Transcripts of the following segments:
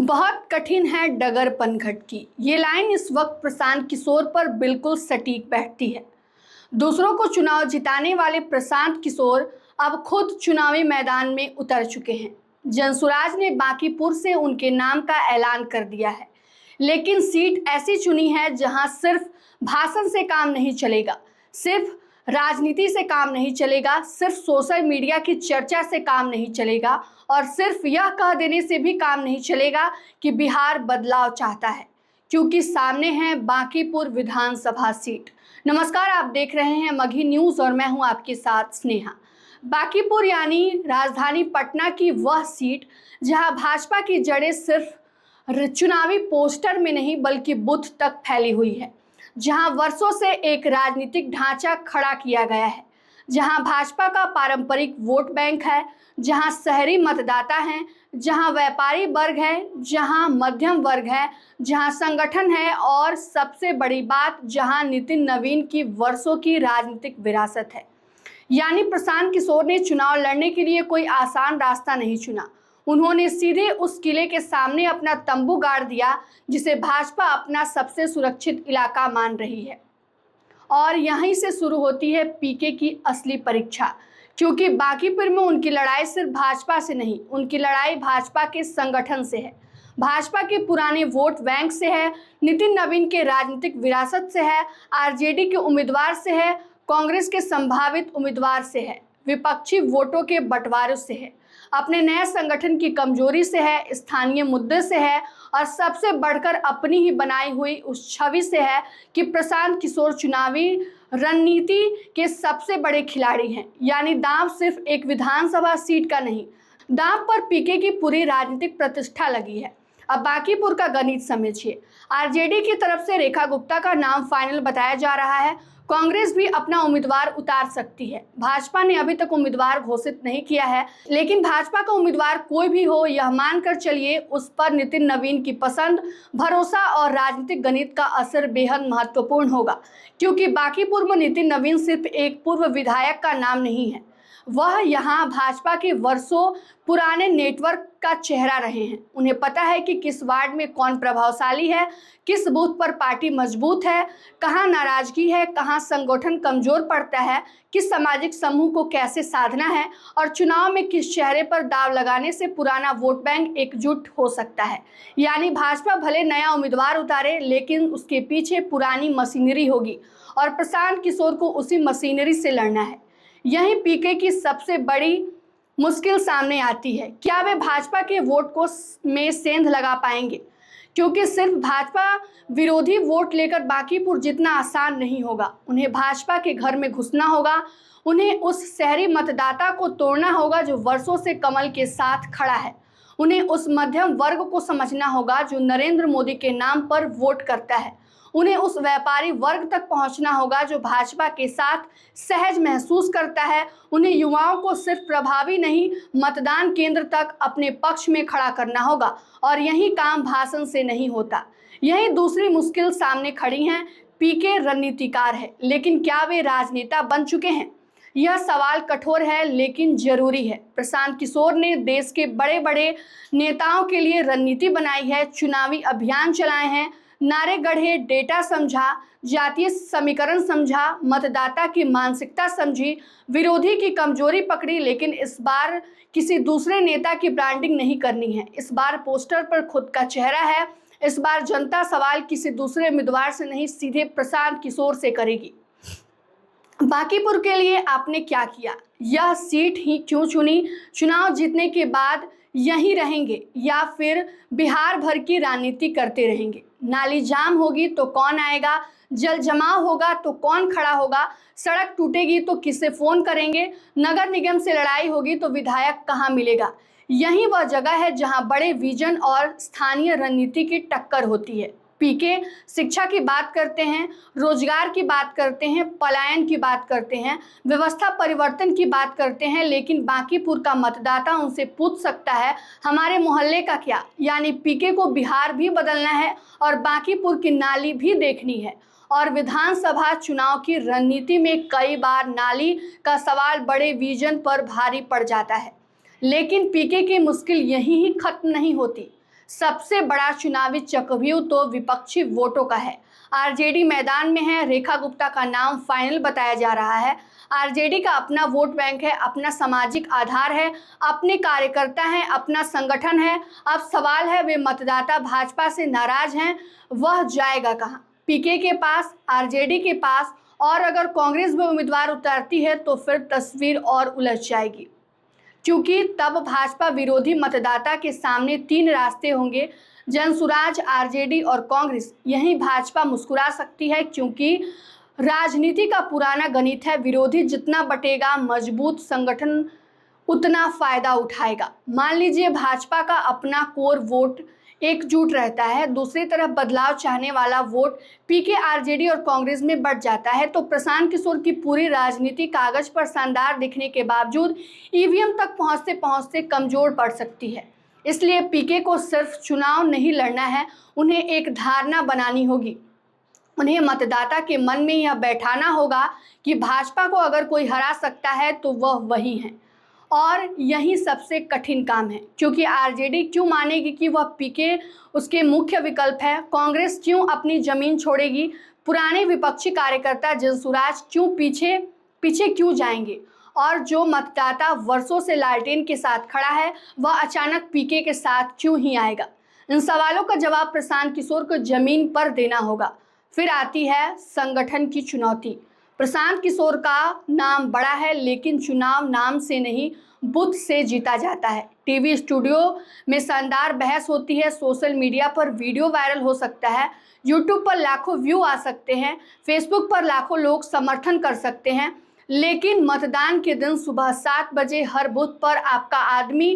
बहुत कठिन है डगर पनघट की। ये लाइन इस वक्त प्रशांत किशोर पर बिल्कुल सटीक बैठती है। दूसरों को चुनाव जिताने वाले प्रशांत किशोर अब खुद चुनावी मैदान में उतर चुके हैं। जनसुराज ने बांकीपुर से उनके नाम का ऐलान कर दिया है, लेकिन सीट ऐसी चुनी है जहां सिर्फ भाषण से काम नहीं चलेगा, सिर्फ राजनीति से काम नहीं चलेगा, सिर्फ सोशल मीडिया की चर्चा से काम नहीं चलेगा और सिर्फ यह कह देने से भी काम नहीं चलेगा कि बिहार बदलाव चाहता है, क्योंकि सामने है बांकीपुर विधानसभा सीट। नमस्कार, आप देख रहे हैं मगही न्यूज़ और मैं हूं आपके साथ स्नेहा। बांकीपुर यानी राजधानी पटना की वह सीट जहां भाजपा की जड़ें सिर्फ चुनावी पोस्टर में नहीं बल्कि बूथ तक फैली हुई है, जहां वर्षों से एक राजनीतिक ढांचा खड़ा किया गया है, जहां भाजपा का पारंपरिक वोट बैंक है, जहां शहरी मतदाता हैं, जहां व्यापारी वर्ग है, जहां मध्यम वर्ग है, जहां संगठन है और सबसे बड़ी बात जहां नितिन नवीन की वर्षों की राजनीतिक विरासत है। यानी प्रशांत किशोर ने चुनाव लड़ने के लिए कोई आसान रास्ता नहीं चुना। उन्होंने सीधे उस किले के सामने अपना तंबू गाड़ दिया जिसे भाजपा अपना सबसे सुरक्षित इलाका मान रही है। और यहीं से शुरू होती है पीके की असली परीक्षा, क्योंकि बांकीपुर में उनकी लड़ाई सिर्फ भाजपा से नहीं, उनकी लड़ाई भाजपा के संगठन से है, भाजपा के पुराने वोट बैंक से है, नितिन नवीन के राजनीतिक विरासत से है, आरजेडी के उम्मीदवार से है, कांग्रेस के संभावित उम्मीदवार से है, विपक्षी वोटों के बंटवारे से है, अपने नए संगठन की कमजोरी से है, स्थानीय मुद्दे से है और सबसे बढ़कर अपनी ही बनाई हुई उस छवि से है कि प्रशांत किशोर चुनावी रणनीति के सबसे बड़े खिलाड़ी हैं। यानी दांव सिर्फ एक विधानसभा सीट का नहीं, दांव पर पीके की पूरी राजनीतिक प्रतिष्ठा लगी है। अब बांकीपुर का गणित समझिए। आरजेडी की तरफ से रेखा गुप्ता का नाम फाइनल बताया जा रहा है। कांग्रेस भी अपना उम्मीदवार उतार सकती है। भाजपा ने अभी तक उम्मीदवार घोषित नहीं किया है, लेकिन भाजपा का उम्मीदवार कोई भी हो, यह मानकर चलिए उस पर नितिन नवीन की पसंद, भरोसा और राजनीतिक गणित का असर बेहद महत्वपूर्ण होगा, क्योंकि बांकीपुर में नितिन नवीन सिर्फ एक पूर्व विधायक का नाम नहीं है, वह यहाँ भाजपा के वर्षों पुराने नेटवर्क का चेहरा रहे हैं। उन्हें पता है कि किस वार्ड में कौन प्रभावशाली है, किस बूथ पर पार्टी मजबूत है, कहाँ नाराजगी है, कहाँ संगठन कमजोर पड़ता है, किस सामाजिक समूह को कैसे साधना है और चुनाव में किस चेहरे पर दाव लगाने से पुराना वोट बैंक एकजुट हो सकता है। यानी भाजपा भले नया उम्मीदवार उतारे, लेकिन उसके पीछे पुरानी मशीनरी होगी और प्रशांत किशोर को उसी मशीनरी से लड़ना है। यही पीके की सबसे बड़ी मुश्किल सामने आती है। क्या वे भाजपा के वोट को में सेंध लगा पाएंगे, क्योंकि सिर्फ भाजपा विरोधी वोट लेकर बांकीपुर जितना आसान नहीं होगा। उन्हें भाजपा के घर में घुसना होगा, उन्हें उस शहरी मतदाता को तोड़ना होगा जो वर्षों से कमल के साथ खड़ा है, उन्हें उस मध्यम वर्ग को समझना होगा जो नरेंद्र मोदी के नाम पर वोट करता है, उन्हें उस व्यापारी वर्ग तक पहुंचना होगा जो भाजपा के साथ सहज महसूस करता है, उन्हें युवाओं को सिर्फ प्रभावी नहीं मतदान केंद्र तक अपने पक्ष में खड़ा करना होगा और यही काम भाषण से नहीं होता। यही दूसरी मुश्किल सामने खड़ी है। पीके रणनीतिकार है, लेकिन क्या वे राजनेता बन चुके हैं? यह सवाल कठोर है लेकिन जरूरी है। प्रशांत किशोर ने देश के बड़े बड़े नेताओं के लिए रणनीति बनाई है, चुनावी अभियान चलाए हैं, नारे गढ़े, डेटा समझा, जातीय समीकरण समझा, मतदाता की मानसिकता समझी, विरोधी की कमजोरी पकड़ी। लेकिन इस बार किसी दूसरे नेता की ब्रांडिंग नहीं करनी है, इस बार पोस्टर पर खुद का चेहरा है। इस बार जनता सवाल किसी दूसरे उम्मीदवार से नहीं, सीधे प्रशांत किशोर से करेगी। बांकीपुर के लिए आपने क्या किया? यह सीट ही क्यों चुनी? चुनाव जीतने के बाद यहीं रहेंगे या फिर बिहार भर की राजनीति करते रहेंगे? नाली जाम होगी तो कौन आएगा? जल जमाव होगा तो कौन खड़ा होगा? सड़क टूटेगी तो किसे फोन करेंगे? नगर निगम से लड़ाई होगी तो विधायक कहाँ मिलेगा? यही वह जगह है जहां बड़े विजन और स्थानीय रणनीति की टक्कर होती है। पीके शिक्षा की बात करते हैं, रोजगार की बात करते हैं, पलायन की बात करते हैं, व्यवस्था परिवर्तन की बात करते हैं, लेकिन बांकीपुर का मतदाता उनसे पूछ सकता है हमारे मोहल्ले का क्या? यानी पीके को बिहार भी बदलना है और बांकीपुर की नाली भी देखनी है। और विधानसभा चुनाव की रणनीति में कई बार नाली का सवाल बड़े विजन पर भारी पड़ जाता है, लेकिन पीके की मुश्किल यहीं ही खत्म नहीं होती। सबसे बड़ा चुनावी चक्रव्यूह तो विपक्षी वोटों का है। आरजेडी मैदान में है, रेखा गुप्ता का नाम फाइनल बताया जा रहा है। आरजेडी का अपना वोट बैंक है, अपना सामाजिक आधार है, अपने कार्यकर्ता हैं, अपना संगठन है। अब सवाल है, वे मतदाता भाजपा से नाराज हैं, वह जाएगा कहां? पीके के पास, आरजेडी के पास, और अगर कांग्रेस भी उम्मीदवार उतारती है तो फिर तस्वीर और उलझ जाएगी, क्योंकि तब भाजपा विरोधी मतदाता के सामने 3 रास्ते होंगे, जनसुराज, आरजेडी और कांग्रेस। यहीं भाजपा मुस्कुरा सकती है, क्योंकि राजनीति का पुराना गणित है, विरोधी जितना बटेगा मजबूत संगठन उतना फायदा उठाएगा। मान लीजिए भाजपा का अपना कोर वोट एकजुट रहता है, दूसरी तरफ बदलाव चाहने वाला वोट पीके, आरजेडी और कांग्रेस में बढ़ जाता है, तो प्रशांत किशोर की पूरी राजनीति कागज पर शानदार दिखने के बावजूद ईवीएम तक पहुंचते पहुंचते कमजोर पड़ सकती है। इसलिए पीके को सिर्फ चुनाव नहीं लड़ना है, उन्हें एक धारणा बनानी होगी। उन्हें मतदाता के मन में यह बैठाना होगा कि भाजपा को अगर कोई हरा सकता है तो वह वही है, और यही सबसे कठिन काम है, क्योंकि आरजेडी क्यों मानेगी कि वह पीके उसके मुख्य विकल्प है? कांग्रेस क्यों अपनी जमीन छोड़ेगी? पुराने विपक्षी कार्यकर्ता जनसुराज क्यों पीछे क्यों जाएंगे? और जो मतदाता वर्षों से लालटेन के साथ खड़ा है, वह अचानक पीके के साथ क्यों ही आएगा? इन सवालों का जवाब प्रशांत किशोर को जमीन पर देना होगा। फिर आती है संगठन की चुनौती। प्रशांत किशोर का नाम बड़ा है, लेकिन चुनाव नाम से नहीं, बूथ से जीता जाता है। टीवी स्टूडियो में शानदार बहस होती है, सोशल मीडिया पर वीडियो वायरल हो सकता है, यूट्यूब पर लाखों व्यू आ सकते हैं, फेसबुक पर लाखों लोग समर्थन कर सकते हैं, लेकिन मतदान के दिन सुबह 7 बजे हर बूथ पर आपका आदमी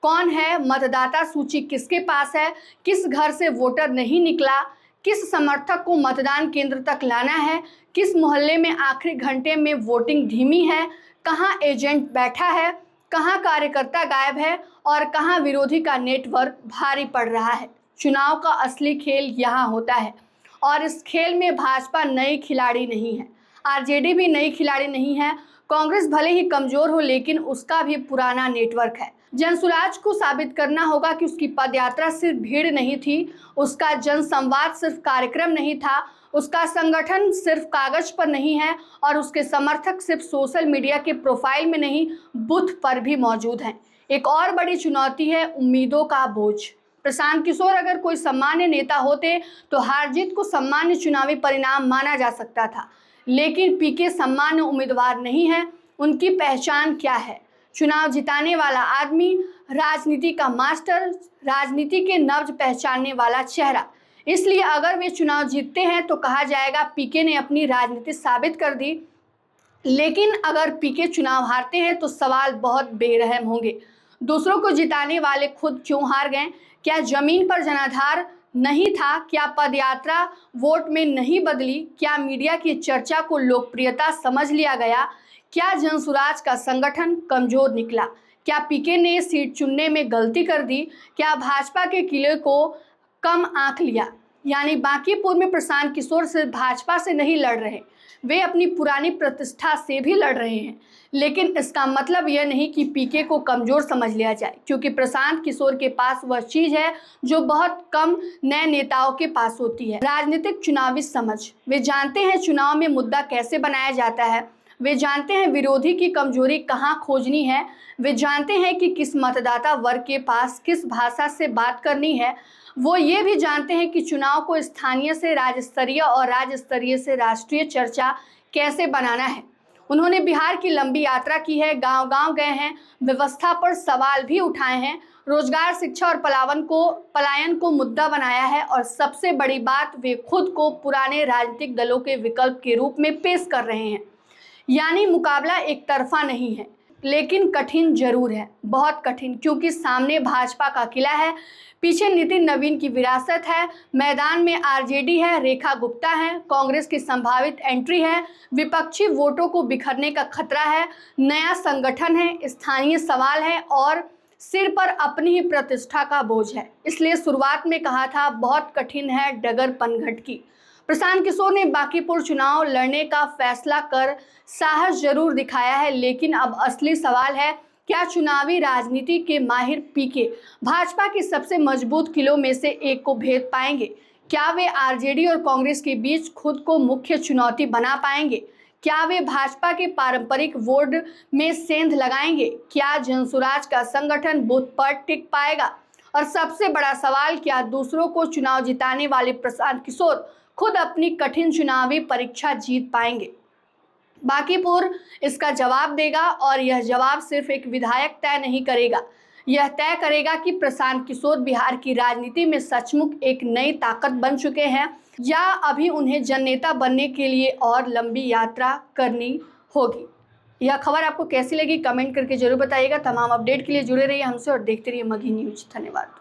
कौन है, मतदाता सूची किसके पास है, किस घर से वोटर नहीं निकला, किस समर्थक को मतदान केंद्र तक लाना है, किस मोहल्ले में आखिरी घंटे में वोटिंग धीमी है, कहां एजेंट बैठा है, कहां कार्यकर्ता गायब है और कहां विरोधी का नेटवर्क भारी पड़ रहा है। चुनाव का असली खेल यहां होता है, और इस खेल में भाजपा नई खिलाड़ी नहीं है, आरजेडी भी नई खिलाड़ी नहीं है, कांग्रेस भले ही कमजोर हो लेकिन उसका भी पुराना नेटवर्क है। जनसुराज को साबित करना होगा कि उसकी पदयात्रा सिर्फ भीड़ नहीं थी, उसका जनसंवाद सिर्फ कार्यक्रम नहीं था, उसका संगठन सिर्फ कागज पर नहीं है, और उसके समर्थक सिर्फ सोशल मीडिया के प्रोफाइल में नहीं, बूथ पर भी मौजूद हैं। एक और बड़ी चुनौती है उम्मीदों का बोझ। प्रशांत किशोर अगर कोई सामान्य नेता होते तो हार जीत को सामान्य चुनावी परिणाम माना जा सकता था, लेकिन पीके सामान्य उम्मीदवार नहीं है। उनकी पहचान क्या है? चुनाव जिताने वाला आदमी, राजनीति का मास्टर, राजनीति के नब्ज पहचानने वाला चेहरा। इसलिए अगर वे चुनाव जीतते हैं तो कहा जाएगा पीके ने अपनी राजनीति साबित कर दी, लेकिन अगर पीके चुनाव हारते हैं तो सवाल बहुत बेरहम होंगे। दूसरों को जिताने वाले खुद क्यों हार गए? क्या जमीन पर जनाधार नहीं था? क्या पदयात्रा वोट में नहीं बदली? क्या मीडिया की चर्चा को लोकप्रियता समझ लिया गया? क्या जनसुराज का संगठन कमजोर निकला? क्या पीके ने सीट चुनने में गलती कर दी? क्या भाजपा के किले को कम आंक लिया? यानी बांकीपुर में प्रशांत किशोर सिर्फ भाजपा से नहीं लड़ रहे, वे अपनी पुरानी प्रतिष्ठा से भी लड़ रहे हैं। लेकिन इसका मतलब यह नहीं कि पीके को कमजोर समझ लिया जाए, क्योंकि प्रशांत किशोर के पास वह चीज है जो बहुत कम नए नेताओं के पास होती है, राजनीतिक चुनावी समझ। वे जानते हैं चुनाव में मुद्दा कैसे बनाया जाता है, वे जानते हैं विरोधी की कमजोरी कहाँ खोजनी है, वे जानते हैं कि किस मतदाता वर्ग के पास किस भाषा से बात करनी है। वो ये भी जानते हैं कि चुनाव को स्थानीय से राज्य स्तरीय और राज्य स्तरीय से राष्ट्रीय चर्चा कैसे बनाना है। उन्होंने बिहार की लंबी यात्रा की है, गांव-गांव गए हैं, व्यवस्था पर सवाल भी उठाए हैं, रोजगार, शिक्षा और पलायन को मुद्दा बनाया है, और सबसे बड़ी बात, वे खुद को पुराने राजनीतिक दलों के विकल्प के रूप में पेश कर रहे हैं। यानी मुकाबला एक तरफा नहीं है, लेकिन कठिन जरूर है, बहुत कठिन, क्योंकि सामने भाजपा का किला है, पीछे नितिन नवीन की विरासत है, मैदान में आरजेडी है, रेखा गुप्ता है, कांग्रेस की संभावित एंट्री है, विपक्षी वोटों को बिखरने का खतरा है, नया संगठन है, स्थानीय सवाल है, और सिर पर अपनी ही प्रतिष्ठा का बोझ है। इसलिए शुरुआत में कहा था बहुत कठिन है डगर पनघट की। प्रशांत किशोर ने बांकीपुर चुनाव लड़ने का फैसला कर साहस जरूर दिखाया है, लेकिन अब असली सवाल है क्या चुनावी राजनीति के माहिर पीके भाजपा की सबसे मजबूत किलों में से एक को भेद पाएंगे? क्या वे आरजेडी और कांग्रेस के बीच खुद को मुख्य चुनौती बना पाएंगे? क्या वे भाजपा के पारंपरिक वोट में सेंध लगाएंगे? क्या जनसुराज का संगठन बूथ पर टिक पाएगा? और सबसे बड़ा सवाल, क्या दूसरों को चुनाव जिताने वाले प्रशांत किशोर खुद अपनी कठिन चुनावी परीक्षा जीत पाएंगे? बांकीपुर इसका जवाब देगा और यह जवाब सिर्फ एक विधायक तय नहीं करेगा, यह तय करेगा कि प्रशांत किशोर बिहार की राजनीति में सचमुच एक नई ताकत बन चुके हैं या अभी उन्हें जननेता बनने के लिए और लंबी यात्रा करनी होगी। यह खबर आपको कैसी लगी कमेंट करके जरूर बताइएगा। तमाम अपडेट के लिए जुड़े रहिए हमसे और देखते रहिए मगही न्यूज। धन्यवाद।